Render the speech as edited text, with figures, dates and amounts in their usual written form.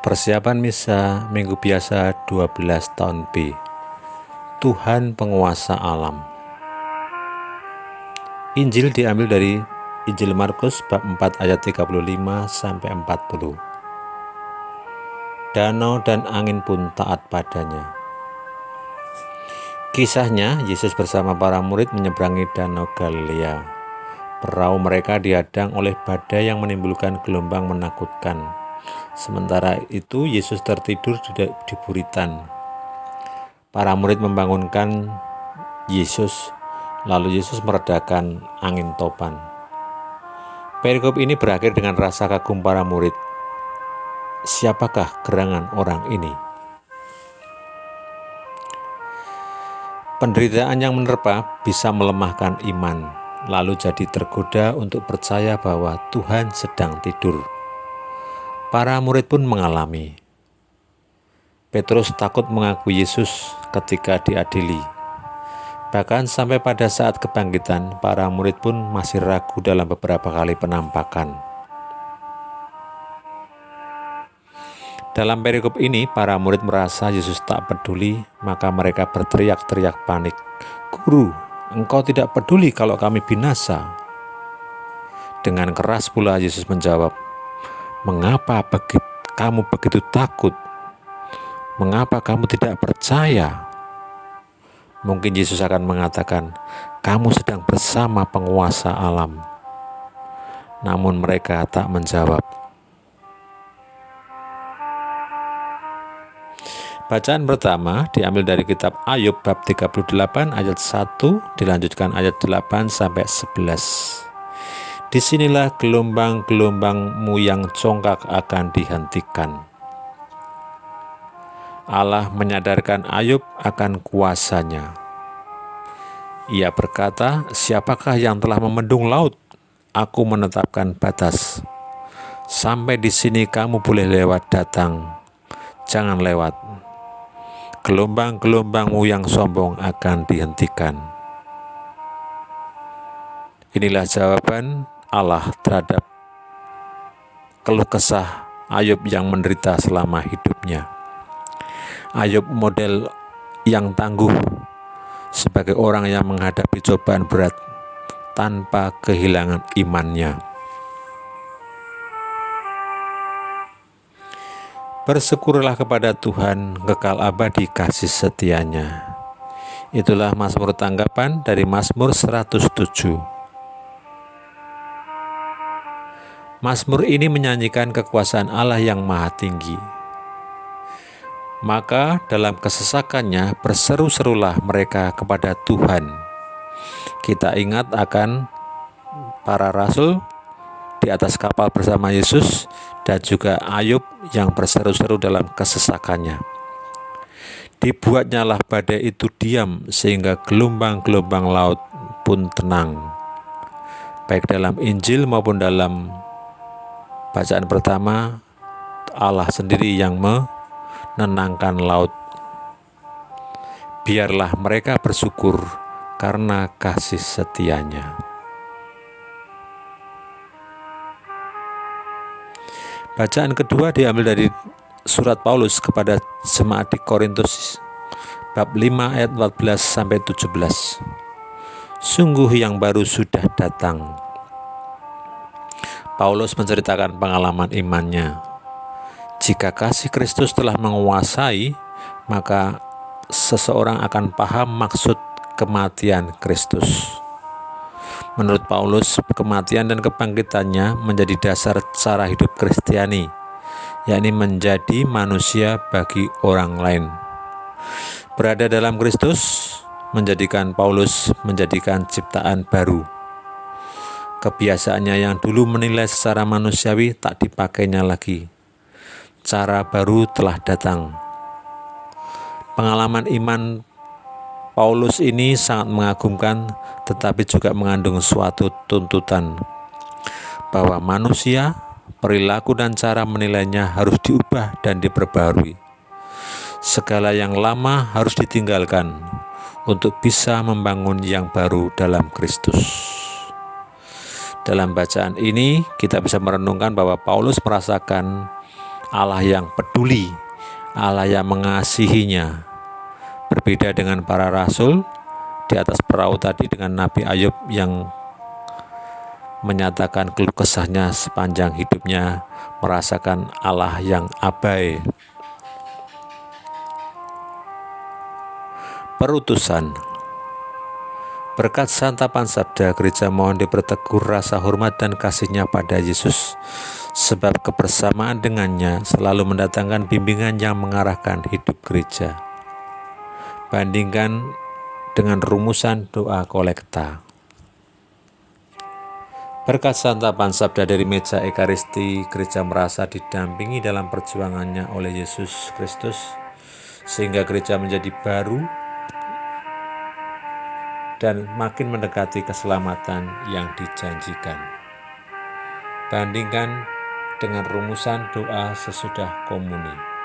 Persiapan Misa Minggu Biasa 12 tahun B. Tuhan penguasa alam. Injil diambil dari Injil Markus bab 4 ayat 35 sampai 40. Danau dan angin pun taat padanya. Kisahnya, Yesus bersama para murid menyeberangi Danau Galilea. Perahu mereka dihadang oleh badai yang menimbulkan gelombang menakutkan. Sementara itu Yesus tertidur di buritan. Para murid membangunkan Yesus, lalu Yesus meredakan angin topan. Perikop ini berakhir dengan rasa kagum para murid. Siapakah gerangan orang ini? Penderitaan yang menerpa bisa melemahkan iman, lalu jadi tergoda untuk percaya bahwa Tuhan sedang tidur. Para murid pun mengalami. Petrus takut mengaku Yesus ketika diadili. Bahkan sampai pada saat kebangkitan, para murid pun masih ragu dalam beberapa kali penampakan. Dalam perikop ini, para murid merasa Yesus tak peduli, maka mereka berteriak-teriak panik. "Guru, Engkau tidak peduli kalau kami binasa." Dengan keras pula Yesus menjawab, "Mengapa kamu begitu takut? Mengapa kamu tidak percaya?" Mungkin Yesus akan mengatakan, "Kamu sedang bersama penguasa alam." Namun mereka tak menjawab. Bacaan pertama diambil dari kitab Ayub bab 38 ayat 1 dilanjutkan ayat 8 sampai 11. Disinilah gelombang-gelombangmu yang congkak akan dihentikan. Allah menyadarkan Ayub akan kuasanya. Ia berkata, "Siapakah yang telah memendung laut? Aku menetapkan batas. Sampai di sini kamu boleh lewat datang. Jangan lewat. Gelombang-gelombangmu yang sombong akan dihentikan." Inilah jawaban Allah terhadap keluh kesah Ayub yang menderita selama hidupnya. Ayub model yang tangguh sebagai orang yang menghadapi cobaan berat tanpa kehilangan imannya. Bersyukurlah kepada Tuhan, kekal abadi kasih setianya. Itulah Mazmur tanggapan dari Mazmur 107. Mazmur ini menyanyikan kekuasaan Allah yang maha tinggi. Maka dalam kesesakannya berseru-serulah mereka kepada Tuhan. Kita ingat akan para rasul di atas kapal bersama Yesus dan juga Ayub yang berseru-seru dalam kesesakannya. Dibuatnyalah badai itu diam sehingga gelombang-gelombang laut pun tenang. Baik dalam Injil maupun dalam bacaan pertama, Allah sendiri yang menenangkan laut. Biarlah mereka bersyukur karena kasih setianya. Bacaan kedua diambil dari surat Paulus kepada jemaat di Korintus bab 5 ayat 14 sampai 17. Sungguh yang baru sudah datang. Paulus menceritakan pengalaman imannya. Jika kasih Kristus telah menguasai, maka seseorang akan paham maksud kematian Kristus. Menurut Paulus, kematian dan kebangkitannya menjadi dasar cara hidup Kristiani, yakni menjadi manusia bagi orang lain. Berada dalam Kristus menjadikan Paulus menjadikan ciptaan baru. Kebiasaannya yang dulu menilai secara manusiawi tak dipakainya lagi. Cara baru telah datang. Pengalaman iman Paulus ini sangat mengagumkan, tetapi juga mengandung suatu tuntutan bahwa manusia, perilaku dan cara menilainya harus diubah dan diperbarui. Segala yang lama harus ditinggalkan untuk bisa membangun yang baru dalam Kristus. Dalam bacaan ini kita bisa merenungkan bahwa Paulus merasakan Allah yang peduli, Allah yang mengasihinya. Berbeda dengan para rasul di atas perahu tadi, dengan Nabi Ayub yang menyatakan keluh kesahnya sepanjang hidupnya, merasakan Allah yang abai. Perutusan. Berkat santapan sabda, gereja mohon diperteguh rasa hormat dan kasihnya pada Yesus, sebab kebersamaan dengannya selalu mendatangkan bimbingan yang mengarahkan hidup gereja. Bandingkan dengan rumusan doa kolekta. Berkat santapan sabda dari meja Ekaristi, gereja merasa didampingi dalam perjuangannya oleh Yesus Kristus, sehingga gereja menjadi baru dan makin mendekati keselamatan yang dijanjikan. Bandingkan dengan rumusan doa sesudah komuni.